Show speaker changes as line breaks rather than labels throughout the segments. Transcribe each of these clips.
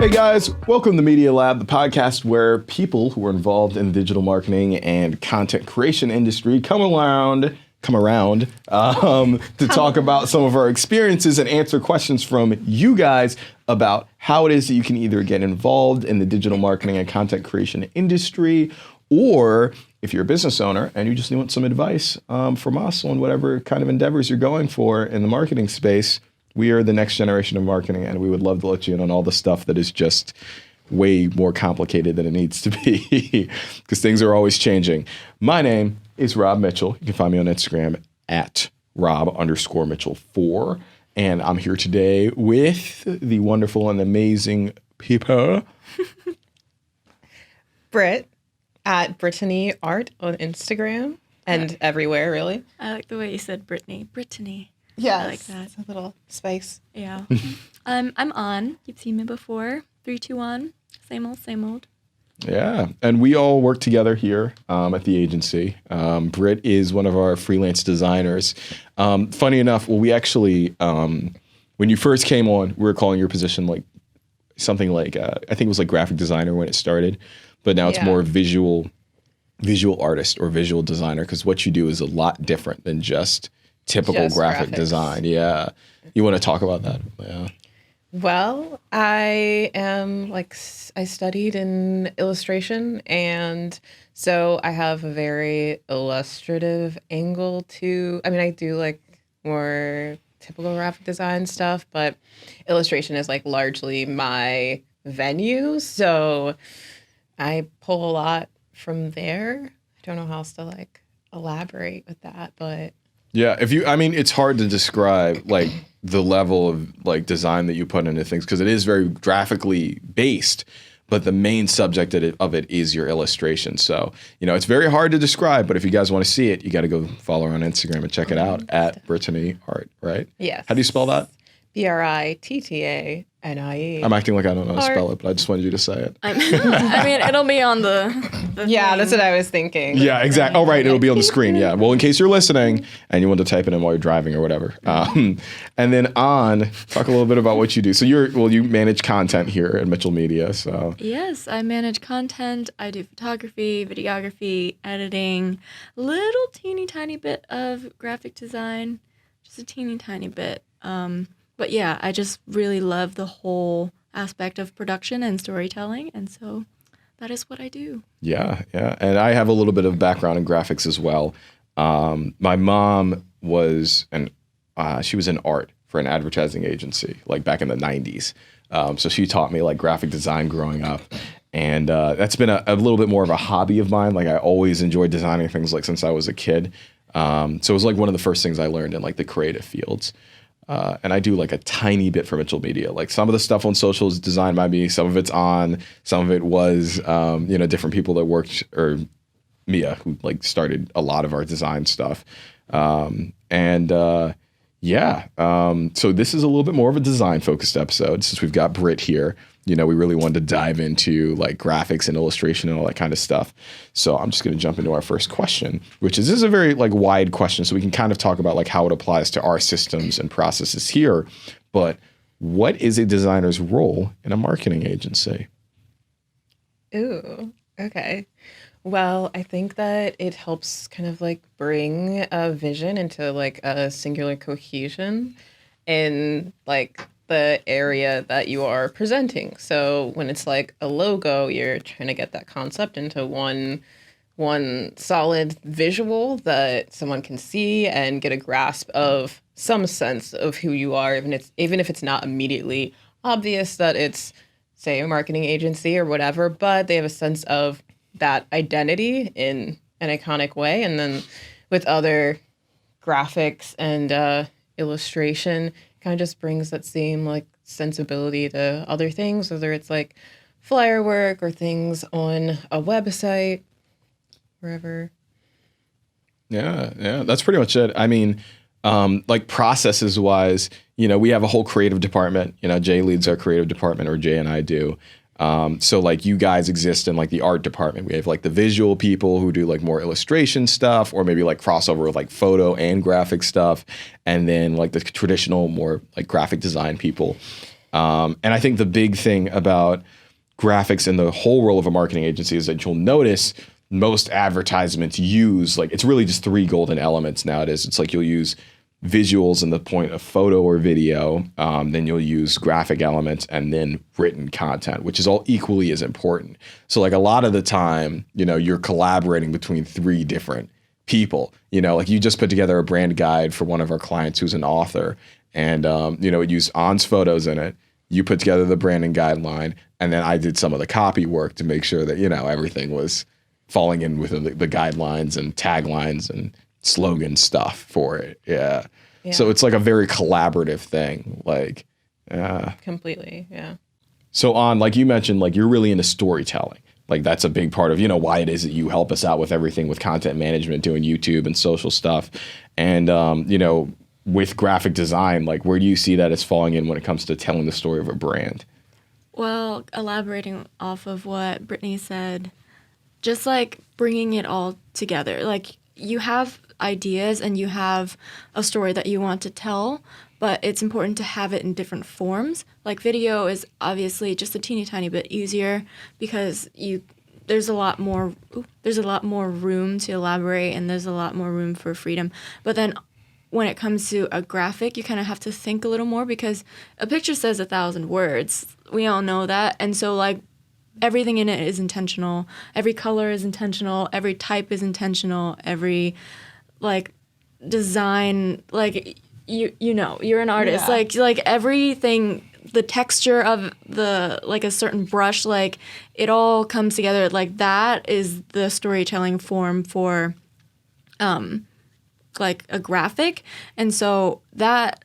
Hey guys, welcome to Media Lab, the podcast where people who are involved in the digital marketing and content creation industry come around to talk about some of our experiences and answer questions from you guys about how it is that you can either get involved in the digital marketing and content creation industry, or if you're a business owner and you just want some advice from us on whatever kind of endeavors you're going for in the marketing space. We are the next generation of marketing, and we would love to let you in on all the stuff that is just way more complicated than it needs to be because things are always changing. My name is Rob Mitchell. You can find me on Instagram at Rob_Mitchell4. And I'm here today with the wonderful and amazing people.
Britt at Brittany Art on Instagram and everywhere, really.
I like the way you said Brittany. Brittany.
Yeah,
I like that.
It's a little spice.
Yeah. I'm on. You've seen me before. 3, 2, 1. Same old, same old.
Yeah. And we all work together here at the agency. Britt is one of our freelance designers. Funny enough, well, we actually, when you first came on, we were calling your position like something like, I think it was like graphic designer when it started, but now it's more visual artist or visual designer, because what you do is a lot different than just typical graphic design. Yeah. You want to talk about that? Yeah.
Well, I studied in illustration, and so I have a very illustrative angle to, I do like more typical graphic design stuff, but illustration is like largely my venue. So I pull a lot from there. I don't know how else to like elaborate with that, but
yeah, it's hard to describe like the level of like design that you put into things because it is very graphically based, but the main subject of it is your illustration. So, it's very hard to describe, but if you guys want to see it, you got to go follow her on Instagram and check it out at Brittany Art, right?
Yes.
How do you spell that?
Brittanie.
I'm acting like I don't know how to spell it, but I just wanted you to say it.
It'll be on the
yeah,
thing.
That's what I was thinking.
Yeah, exactly. Oh, right. It'll be on the screen. Yeah. Well, in case you're listening and you want to type it in while you're driving or whatever. And then talk a little bit about what you do. So you manage content here at Mitchell Media. So
yes, I manage content. I do photography, videography, editing, little teeny tiny bit of graphic design, just a teeny tiny bit. But yeah, I just really love the whole aspect of production and storytelling, and so that is what I do. Yeah.
And I have a little bit of background in graphics as well. My mom was she was in art for an advertising agency, like back in the 90s. So she taught me like graphic design growing up. And that's been a little bit more of a hobby of mine. Like I always enjoyed designing things like since I was a kid. So it was like one of the first things I learned in like the creative fields. And I do like a tiny bit for Mitchell Media. Like some of the stuff on social is designed by me. Some of it's some of it was, different people that worked, or Mia, who like started a lot of our design stuff. So this is a little bit more of a design focused episode since we've got Britt here. We really wanted to dive into like graphics and illustration and all that kind of stuff. So I'm just going to jump into our first question, which is, this is a very like wide question. So we can kind of talk about like how it applies to our systems and processes here. But what is a designer's role in a marketing agency?
Ooh, okay. Well, I think that it helps kind of like bring a vision into like a singular cohesion in like the area that you are presenting. So when it's like a logo, you're trying to get that concept into one solid visual that someone can see and get a grasp of some sense of who you are, even if it's not immediately obvious that it's, say, a marketing agency or whatever, but they have a sense of that identity in an iconic way. And then with other graphics and illustration, kind of just brings that same like sensibility to other things, whether it's like flyer work or things on a website, wherever.
Yeah, that's pretty much it. Like processes wise, we have a whole creative department. Jay leads our creative department, or Jay and I do. So like you guys exist in like the art department. We have like the visual people who do like more illustration stuff, or maybe like crossover with like photo and graphic stuff. And then like the traditional more like graphic design people. And I think the big thing about graphics and the whole role of a marketing agency is that you'll notice most advertisements use, like, it's really just 3 golden elements nowadays. It's like you'll use visuals in the point of photo or video, then you'll use graphic elements, and then written content, which is all equally as important. So like a lot of the time, you're collaborating between 3 different people. Like you just put together a brand guide for one of our clients who's an author, and it used On's photos in it. You put together the branding guideline, and then I did some of the copy work to make sure that everything was falling in with the guidelines and taglines and slogan stuff for it. Yeah. So it's like a very collaborative thing. Like,
completely. Yeah.
So On, like you mentioned, like you're really into storytelling. Like that's a big part of, why it is that you help us out with everything with content management, doing YouTube and social stuff. And, with graphic design, like where do you see that as falling in when it comes to telling the story of a brand?
Well, elaborating off of what Brittany said, just like bringing it all together. Like you have ideas and you have a story that you want to tell, but it's important to have it in different forms. Like video is obviously just a teeny tiny bit easier because there's a lot more room to elaborate and there's a lot more room for freedom. But then when it comes to a graphic, you kind of have to think a little more because a picture says 1,000 words. We all know that. And so like everything in it is intentional. Every color is intentional. Every type is intentional. Every like design, like you're an artist.
Yeah.
Like everything, the texture of the like a certain brush, like it all comes together. Like that is the storytelling form for like a graphic. And so that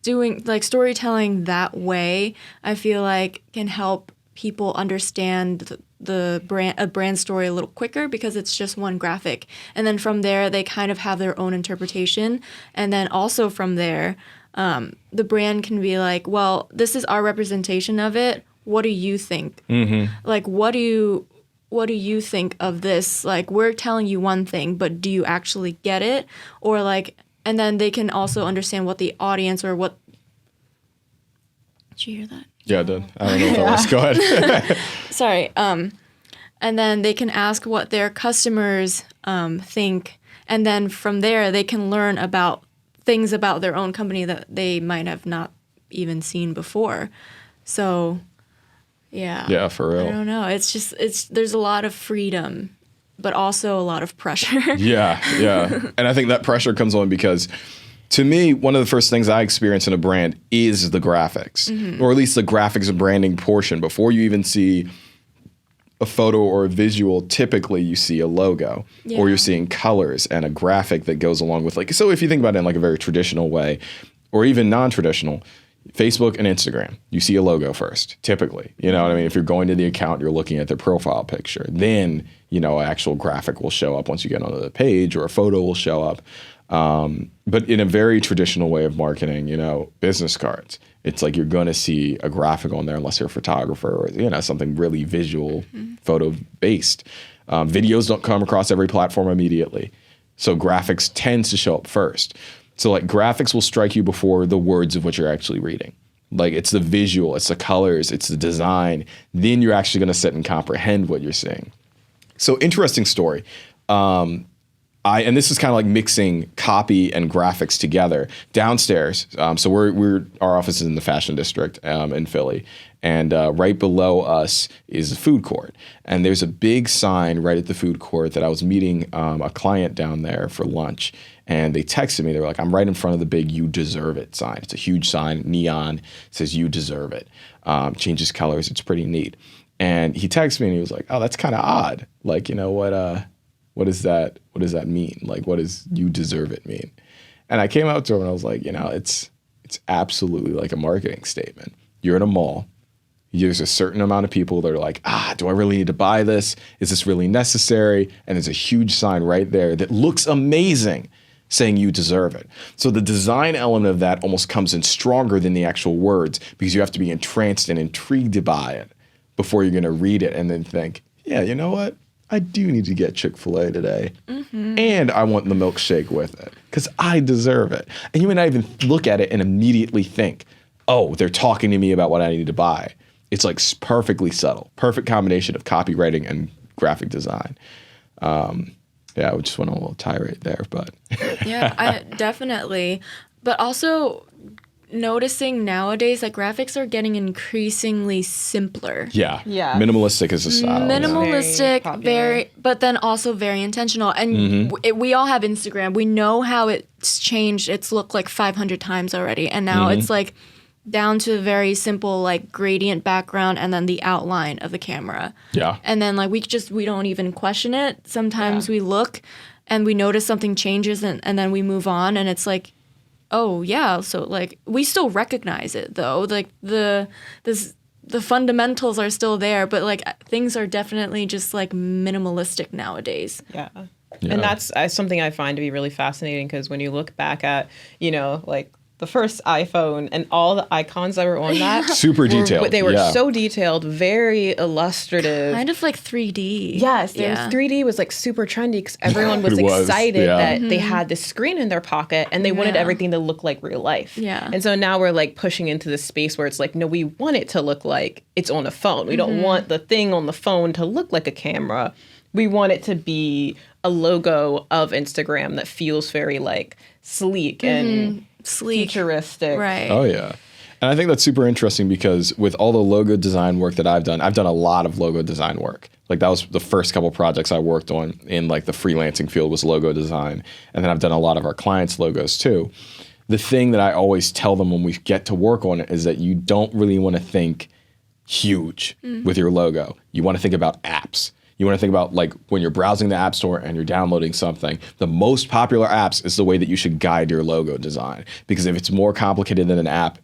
doing like storytelling that way, I feel like can help people understand a brand story a little quicker because it's just one graphic. And then from there, they kind of have their own interpretation. And then also from there, the brand can be like, well, this is our representation of it. What do you think? Mm-hmm. Like, what do you think of this? Like, we're telling you one thing, but do you actually get it? Or like, and then they can also understand what the audience or what. Did you hear that?
Yeah, I did. I don't know if that was. Go ahead.
Sorry. And then they can ask what their customers think. And then from there, they can learn about things about their own company that they might have not even seen before. So, yeah.
Yeah, for real.
I don't know. There's a lot of freedom, but also a lot of pressure.
Yeah. And I think that pressure comes on because to me, one of the first things I experience in a brand is the graphics, or at least the graphics and branding portion. Before you even see a photo or a visual, typically you see a logo or you're seeing colors and a graphic that goes along with, like, so if you think about it in like a very traditional way or even non-traditional, Facebook and Instagram, you see a logo first, typically. You know what I mean? If you're going to the account, you're looking at their profile picture. Then, an actual graphic will show up once you get onto the page or a photo will show up. But in a very traditional way of marketing, business cards, it's like you're going to see a graphic on there unless you're a photographer or, something really visual, photo-based. Videos don't come across every platform immediately. So graphics tends to show up first. So like graphics will strike you before the words of what you're actually reading. Like it's the visual, it's the colors, it's the design. Then you're actually going to sit and comprehend what you're seeing. So interesting story. And this is kind of like mixing copy and graphics together. Downstairs, so our office is in the Fashion District in Philly, and right below us is a food court. And there's a big sign right at the food court that I was meeting a client down there for lunch, and they texted me. They were like, "I'm right in front of the big 'You Deserve It' sign. It's a huge sign, neon, says 'You Deserve It.' Changes colors. It's pretty neat." And he texted me and he was like, "Oh, that's kind of odd. Like, what does that mean? Like, what does 'you deserve it' mean?" And I came out to him and I was like, it's absolutely like a marketing statement. You're in a mall. There's a certain amount of people that are like, do I really need to buy this? Is this really necessary? And there's a huge sign right there that looks amazing saying 'you deserve it.' So the design element of that almost comes in stronger than the actual words because you have to be entranced and intrigued by it before you're going to read it and then think, yeah, you know what? I do need to get Chick-fil-A today. Mm-hmm. And I want the milkshake with it because I deserve it. And you may not even look at it and immediately think, oh, they're talking to me about what I need to buy. It's like perfectly subtle, perfect combination of copywriting and graphic design. Yeah, I just went on a little tirade there, but
Yeah, I definitely. But also noticing nowadays that graphics are getting increasingly simpler.
yeah,
Yeah.
minimalistic is a style. yeah.
Minimalistic,
Very popular.
very, but then also very intentional. And we all have Instagram. We know how it's changed. It's looked like 500 times already, and now it's like down to a very simple like gradient background and then the outline of the camera.
Yeah.
And then like we don't even question it. Sometimes we look and we notice something changes and then we move on, and it's like, oh yeah, so like we still recognize it though. Like the fundamentals are still there, but like things are definitely just like minimalistic nowadays.
Yeah.
Yeah.
And that's something I find to be really fascinating, because when you look back at, like the first iPhone and all the icons that were on that.
Super detailed.
They were
yeah.
so detailed, very illustrative.
Kind of like 3D.
Yes,
Yeah.
3D was like super trendy because everyone was
It was,
excited
yeah.
that they had this screen in their pocket and they wanted
Yeah.
everything to look like real life.
Yeah.
And so now we're like pushing into this space where it's like, no, we want it to look like it's on a phone. We don't want the thing on the phone to look like a camera. We want it to be a logo of Instagram that feels very like sleek and
Sleek.
futuristic.
Right.
Oh yeah. And I think that's super interesting because with all the logo design work that I've done a lot of logo design work. Like that was the first couple projects I worked on in like the freelancing field was logo design. And then I've done a lot of our clients' logos too. The thing that I always tell them when we get to work on it is that you don't really want to think huge with your logo. You want to think about apps. You want to think about like when you're browsing the app store and you're downloading something, the most popular apps is the way that you should guide your logo design. Because if it's more complicated than an app,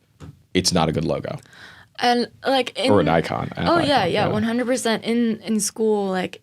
it's not a good logo
And like
or an icon.
Oh yeah, 100% in school, like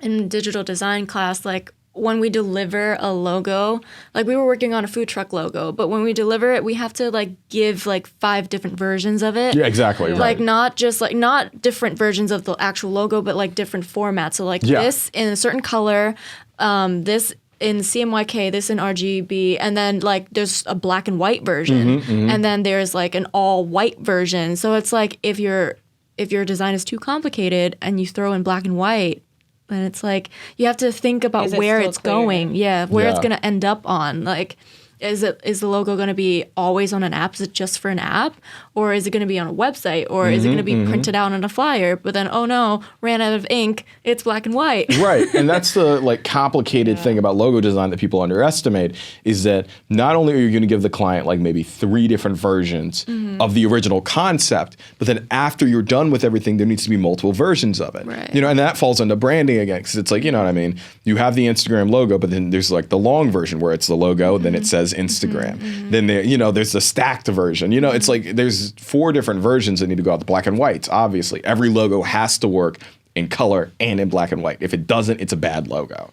in digital design class, like when we deliver a logo, like we were working on a food truck logo, but when we deliver it, we have to like give like 5 different versions of it.
Yeah, exactly.
Like
Right.
not just like not different versions of the actual logo, but like different formats. So like
Yeah.
this in a certain color, this in CMYK, this in RGB, and then like there's a black and white version, and then there's like an all white version. So it's like if your design is too complicated and you throw in black and white, then it's like you have to think about
Is it
where
still
it's
clear?
going. Yeah, where it's
Yeah.
gonna end up on. Like, is the logo gonna be always on an app? Is it just for an app, or is it gonna be on a website, or is it gonna be printed out on a flyer? But then, oh no, ran out of ink. It's black and white.
Right. And that's the like complicated thing about logo design that people underestimate is that not only are you going to give the client like maybe 3 different versions of the original concept, but then after you're done with everything, there needs to be multiple versions of it.
Right.
And that falls into branding again, because it's like, you know what I mean? You have the Instagram logo, but then there's like the long version where it's the logo, then it says Instagram. Then there's the stacked version. It's like there's 4 different versions that need to go out. The black and whites, obviously. Every logo has to work in color and in black and white. If it doesn't, it's a bad logo.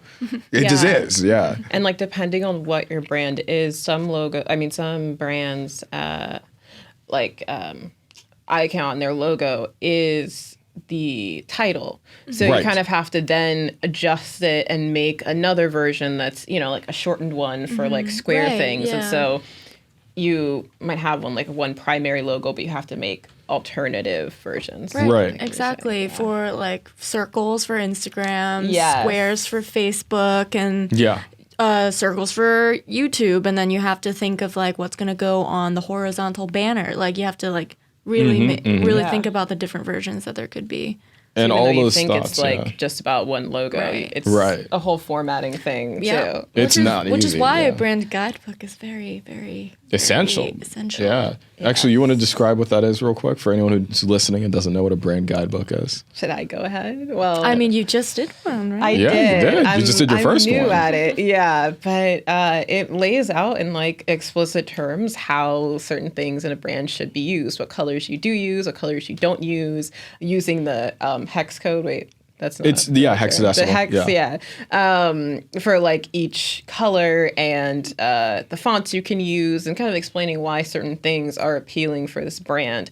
It just
Yeah.
is, yeah.
And like depending on what your brand is, some brands icon in their logo is the title. So
Right.
you kind of have to then adjust it and make another version that's, like a shortened one for like square
Right,
things. And
yeah.
so you might have one primary logo, but you have to make alternative versions.
Right.
Exactly. For like circles for Instagram,
Yes.
squares for Facebook, and
Yeah.
circles for YouTube. And then you have to think of like what's going to go on the horizontal banner. Like you have to like really really
Yeah.
think about the different versions that there could be.
And
Even
all
though you
those
think
thoughts,
it's like
yeah.
just about one logo.
Right.
It's
Right.
a whole formatting thing too.
It's not
Which is
easy,
why
yeah.
a brand guidebook is very, very
Essential.
very essential.
Yeah. Actually, you want to describe what that is real quick for anyone who's listening and doesn't know what a brand guidebook is?
Should I go ahead? Well,
I mean, you just did one, right?
I
Yeah,
did.
you did. You just did your first
I'm new
one.
at it, yeah. But it lays out in like explicit terms how certain things in a brand should be used, what colors you do use, what colors you don't use, using the hex code. Wait, that's not.
It's hexadecimal.
The hex, yeah. For like each color and the fonts you can use, and kind of explaining why certain things are appealing for this brand,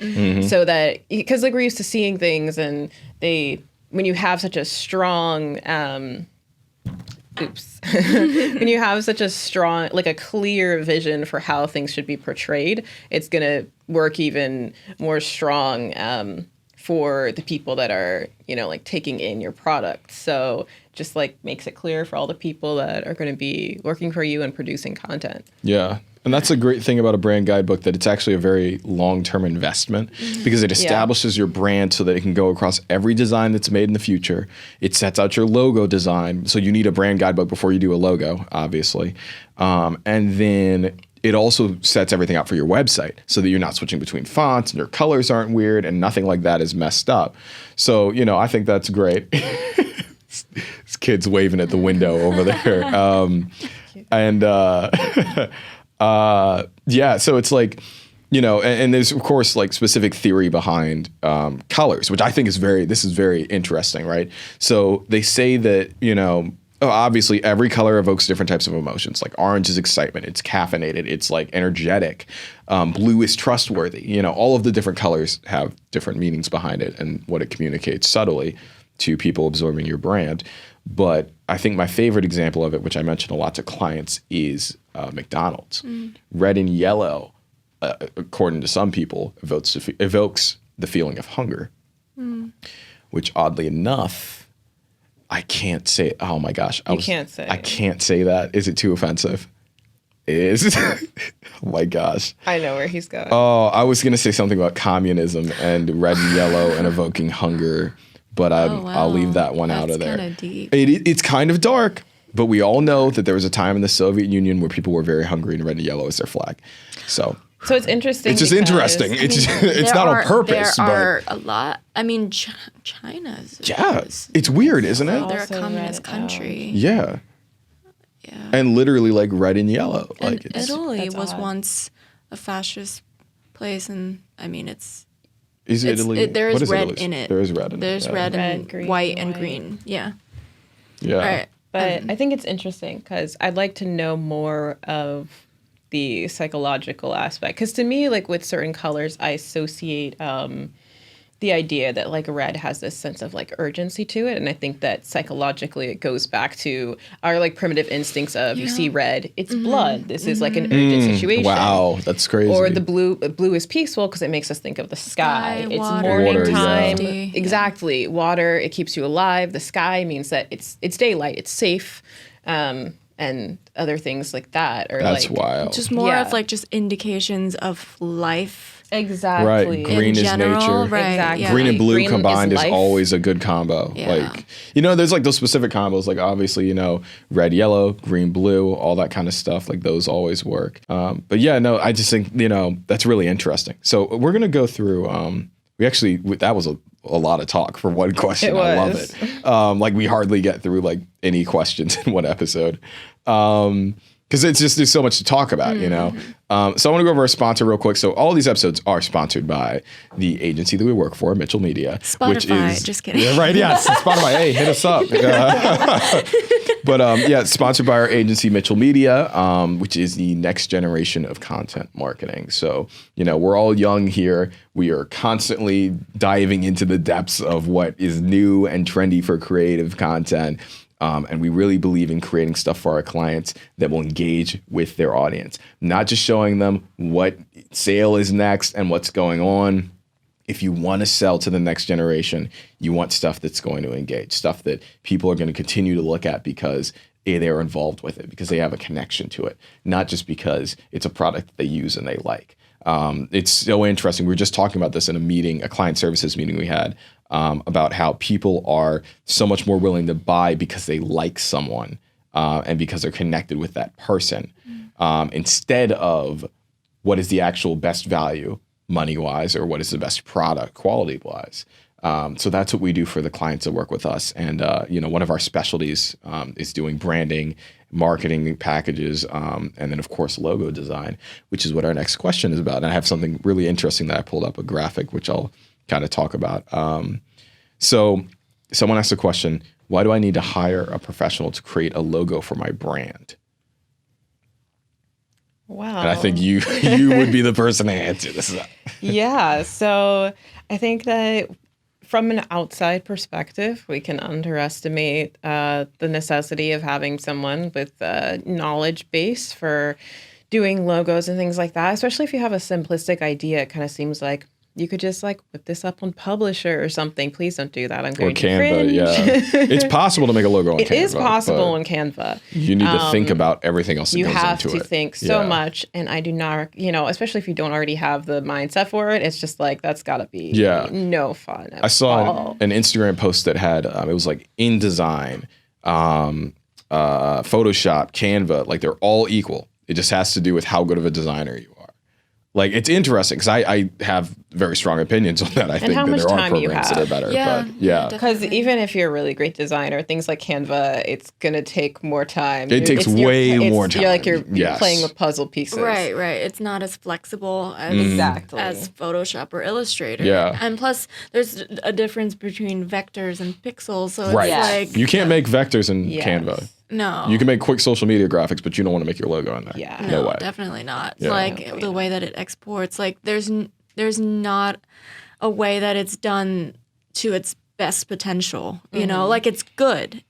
so that because like we're used to seeing things and when you have such a strong oops, when you have such a strong, like a clear vision for how things should be portrayed, it's going to work even more strong for the people that are, you know, like taking in your product. So just like makes it clear for all the people that are going to be working for you and producing content.
Yeah. And that's a great thing about a brand guidebook, that it's actually a very long-term investment because it establishes your brand so that it can go across every design that's made in the future. It sets out your logo design. So you need a brand guidebook before you do a logo, obviously. And then it also sets everything out for your website so that you're not switching between fonts and your colors aren't weird and nothing like that is messed up. So, you know, I think that's great. This kid's waving at the window over there. Yeah, so it's like, you know, and there's of course like specific theory behind colors, which I think is very interesting, right? So they say that, you know, obviously every color evokes different types of emotions. Like orange is excitement, it's caffeinated, it's like energetic. Blue is trustworthy. You know, all of the different colors have different meanings behind it and what it communicates subtly to people absorbing your brand. But I think my favorite example of it, which I mention a lot to clients, is McDonald's. Red and yellow, according to some people, evokes the feeling of hunger, which oddly enough, I can't say. Oh my gosh, I can't say that. Is it too offensive? It is. Oh my gosh.
I know where he's going.
Oh, I was gonna say something about communism and red and yellow and evoking hunger. But I'll leave that one out of there.
That's kind of deep.
It's kind of dark, but we all know that there was a time in the Soviet Union where people were very hungry and red and yellow is their flag. So
it's interesting.
It's just interesting. It's not on purpose.
There are a lot. I mean, China's.
Yeah, it's weird, isn't it?
They're a communist country.
Yeah.
Yeah.
And literally like red and yellow.
And
Like
Italy was
odd.
once a fascist place, and I mean it's.
Is Italy?
There is
what
red
Italy?
in it.
There is red in it.
There's red and
green,
white and green. Yeah.
Yeah.
All right.
But I think it's interesting because I'd like to know more of the psychological aspect. Because to me, like with certain colors, I associate the idea that like red has this sense of like urgency to it. And I think that psychologically it goes back to our like primitive instincts of you see red, it's blood. This is like an urgent situation.
Wow, that's crazy.
Or the blue is peaceful because it makes us think of the sky. It's
water.
morning
Water,
time.
yeah.
Exactly. Water, it keeps you alive. The sky means that it's daylight, it's safe. And other things like that. Or
That's
like,
wild.
Just more
Yeah.
of like just indications of life.
Exactly.
Right. Green
in
is
general,
nature.
right?
Exactly.
Yeah.
Green and blue
Green is
combined is
life.
always a good combo.
Yeah.
Like, you know, there's like those specific combos, like obviously, you know, red, yellow, green, blue, all that kind of stuff. Like those always work. But yeah, no, I just think, you know, that's really interesting. So we're going to go through, that was a lot of talk for one question.
It
I love
was.
it. Like we hardly get through like any questions in one episode. Because it's just, there's so much to talk about, you know? So I want to go over our sponsor real quick. So all these episodes are sponsored by the agency that we work for, Mitchell Media. which
Spotify,
is,
just kidding.
Yeah, right, yes. Spotify, hey, hit us up. But yeah, it's sponsored by our agency, Mitchell Media, which is the next generation of content marketing. So, you know, we're all young here. We are constantly diving into the depths of what is new and trendy for creative content. And we really believe in creating stuff for our clients that will engage with their audience, not just showing them what sale is next and what's going on. If you want to sell to the next generation, you want stuff that's going to engage, stuff that people are going to continue to look at because they're involved with it, because they have a connection to it, not just because it's a product that they use and they like. It's so interesting. We were just talking about this in a meeting, a client services meeting we had, about how people are so much more willing to buy because they like someone and because they're connected with that person, instead of what is the actual best value money-wise or what is the best product quality-wise. So that's what we do for the clients that work with us. And, you know, one of our specialties is doing branding, marketing packages, and then, of course, logo design, which is what our next question is about. And I have something really interesting that I pulled up, a graphic, which I'll kind of talk about. So someone asked a question, why do I need to hire a professional to create a logo for my brand?
Wow.
And I think you would be the person to answer this.
Yeah. So I think that from an outside perspective, we can underestimate the necessity of having someone with a knowledge base for doing logos and things like that, especially if you have a simplistic idea. It kind of seems like you could just like whip this up on Publisher or something. Please don't do that. I'm going to cringe.
Yeah. It's possible to make a logo on Canva.
It is possible on Canva.
You need to think about everything else that goes into it.
You have to think so much. And I do not, especially if you don't already have the mindset for it, it's just like, that's got to be no fun at
I saw
all.
an Instagram post that had, it was like InDesign, Photoshop, Canva, like they're all equal. It just has to do with how good of a designer you are. Like, it's interesting because I have very strong opinions on that. I think that there are programs that are better.
Yeah,
because even if you're a really great designer, things like Canva, it's going to take more time.
It takes way more time.
You're playing with puzzle pieces.
Right. It's not as flexible as Photoshop or Illustrator.
Yeah.
And plus, there's a difference between vectors and pixels. So it's like...
You can't make vectors in Canva.
No.
You can make quick social media graphics, but you don't want to make your logo in there.
Yeah.
No
way.
Definitely not.
Yeah.
Like the way that it exports, like there's not a way that it's done to its best potential. You know, like it's good,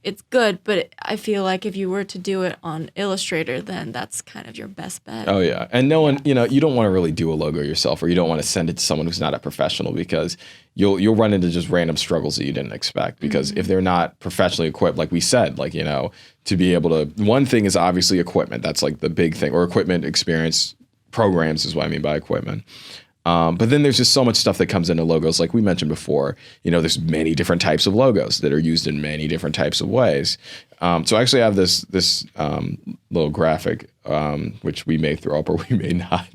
but I feel like if you were to do it on Illustrator, then that's kind of your best bet.
Oh yeah, and no one, you don't want to really do a logo yourself, or you don't want to send it to someone who's not a professional because you'll run into just random struggles that you didn't expect. Because if they're not professionally equipped, like we said, like to be able to, one thing is obviously equipment. That's like the big thing, or equipment experience programs is what I mean by equipment. But then there's just so much stuff that comes into logos. Like we mentioned before, there's many different types of logos that are used in many different types of ways. So I actually have this little graphic, which we may throw up or we may not,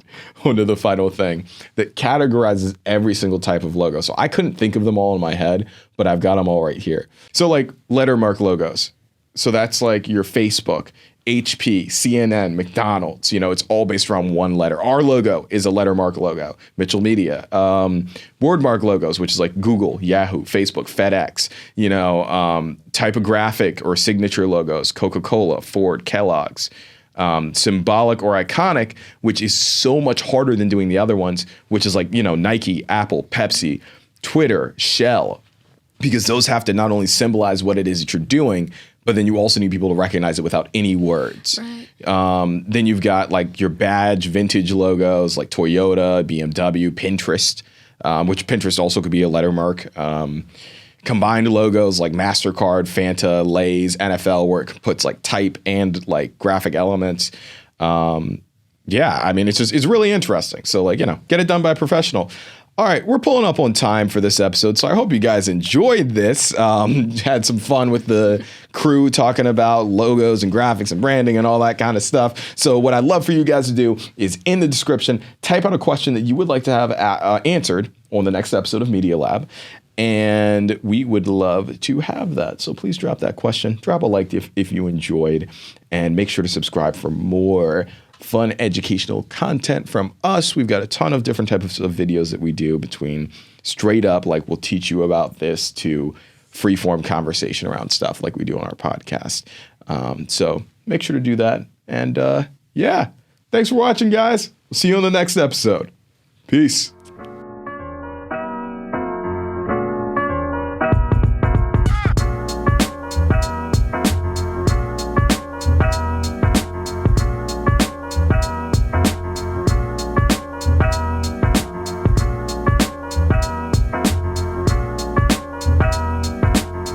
onto the final thing, that categorizes every single type of logo. So I couldn't think of them all in my head, but I've got them all right here. So like lettermark logos. So that's like your Facebook, HP, CNN, McDonald's, it's all based around one letter. Our logo is a lettermark logo, Mitchell Media. Wordmark logos, which is like Google, Yahoo, Facebook, FedEx, typographic or signature logos, Coca-Cola, Ford, Kellogg's. Symbolic or iconic, which is so much harder than doing the other ones, which is like, Nike, Apple, Pepsi, Twitter, Shell, because those have to not only symbolize what it is that you're doing, but then you also need people to recognize it without any words.
Right.
Then you've got like your badge vintage logos like Toyota, BMW, Pinterest, which Pinterest also could be a lettermark. Combined logos like MasterCard, Fanta, Lay's, NFL, where it puts like type and like graphic elements. It's really interesting. So like, get it done by a professional. All right, we're pulling up on time for this episode, so I hope you guys enjoyed this. Had some fun with the crew talking about logos and graphics and branding and all that kind of stuff. So what I'd love for you guys to do is in the description, type out a question that you would like to have answered on the next episode of Media Lab. And we would love to have that. So please drop that question. Drop a like if you enjoyed. And make sure to subscribe for more fun educational content from us. We've got a ton of different types of videos that we do, between straight up, like we'll teach you about this, to freeform conversation around stuff like we do on our podcast. So make sure to do that. And thanks for watching, guys. We'll see you on the next episode. Peace.